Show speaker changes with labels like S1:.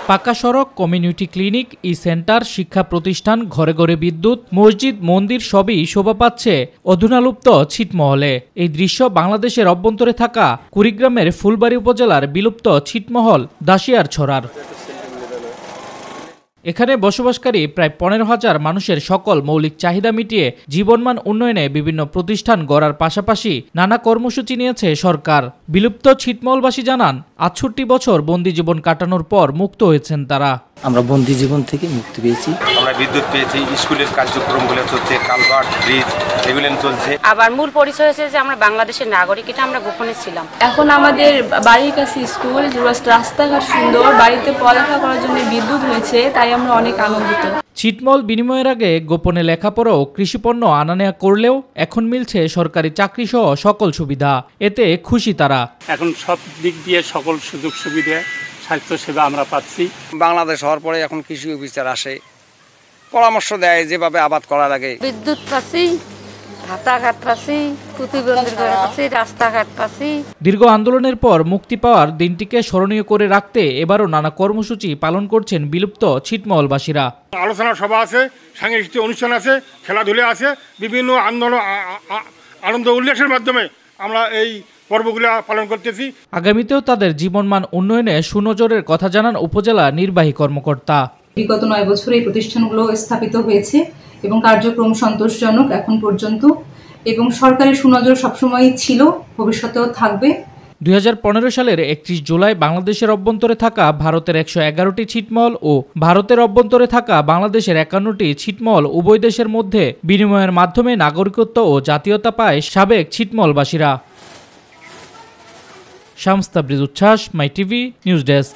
S1: পাকা সড়ক, community clinic, ই centre, শিক্ষা প্রতিষ্ঠান, ঘরে ঘরে বিদ্যুৎ, মসজিদ, মন্দির সবই শোভা পাচ্ছে অধুনালুপ্ত ছিটমহলে। এই দৃশ্য বাংলাদেশের অভ্যন্তরে থাকা কুড়িগ্রামের ফুলবাড়ী উপজেলার বিলুপ্ত ছিটমহল দাসিয়ারছড়ার। এখানে বসবাসকারী প্রায় 15,000 মানুষের সকল মৌলিক চাহিদা মিটিয়ে জীবনমান উন্নয়নে বিভিন্ন প্রতিষ্ঠান গড়ার পাশাপাশি নানা কর্মসূচি নিয়েছে সরকার। বিলুপ্ত ছিটমহলবাসী জানান, 68 বছর বন্দি জীবন কাটানোর পর মুক্ত হয়েছেন তারা।
S2: আমরা বন্দি জীবন থেকে মুক্তি পেয়েছি,
S3: আমরা বিদ্যুৎ পেয়েছি, স্কুলের কার্যক্রমগুলো চলছে, কালভার্ট, ব্রিজ এগুলো চলছে।
S4: আবার মূল পরিচয় হয়েছে যে আমরা বাংলাদেশের নাগরিক, এটা আমরা গোপনে ছিলাম।
S5: এখন আমাদের বাড়ির কাছে স্কুল, রাস্তাঘাট সুন্দর, বাড়িতে পড়ালেখা করার জন্য বিদ্যুৎ হয়েছে, তাই আমরা অনেক আনন্দিত।
S1: ছিটমহল বিনিময়ের আগে গোপনে লেখাপড়াও কৃষিপণ্য আনা নেওয়া করলেও এখন মিলছে সরকারি চাকরি সহ সকল সুবিধা। এতে খুশি তারা।
S6: এখন সব দিক দিয়ে সকল সুযোগ সুবিধা, স্বাস্থ্য সেবা আমরা পাচ্ছি।
S7: বাংলাদেশ হওয়ার পরে এখন কৃষি অফিসার আসে, পরামর্শ দেয় যেভাবে আবাদ করা লাগে।
S4: বিদ্যুৎ পাচ্ছি, রাস্তাঘাট পাচ্ছি, প্রতিবন্ধীর ঘর পাচ্ছি, রাস্তাঘাট পাচ্ছি।
S1: দীর্ঘ আন্দোলনের পর মুক্তি পাওয়ার দিনটিকে স্মরণীয় করে রাখতে এবারও নানা কর্মসূচি পালন করছেন বিলুপ্ত ছিটমহলবাসীরা।
S8: আলোচনা সভা আছে, সাংস্কৃতিক অনুষ্ঠান আছে, খেলাধুলা আছে, বিভিন্ন আন্দোলন আনন্দ উল্লাসের মাধ্যমে আমরা এই পর্বগুলো পালন করতেছি।
S1: আগামীতেও তাদের জীবনমান উন্নয়নে সুনজরের কথা জানান উপজেলা নির্বাহী কর্মকর্তা।
S9: বিগত 9 বছর এই প্রতিষ্ঠানগুলো স্থাপিত হয়েছে এবং কার্যক্রম সন্তোষজনক এখন পর্যন্ত, এবং সরকারের সুনজর সবসময় ছিল, ভবিষ্যতেও থাকবে।
S1: 2015 সালের 31 জুলাই বাংলাদেশের অভ্যন্তরে থাকা ভারতের 111টি ছিটমহল ও ভারতের অভ্যন্তরে থাকা বাংলাদেশের 51টি ছিটমহল উভয় দেশের মধ্যে বিনিময়ের মাধ্যমে নাগরিকত্ব ও জাতীয়তা পায় সাবেক ছিটমহলবাসীরা। শামস তাবরিজ উচ্ছ্বাস, মাই টিভি নিউজ ডেস্ক।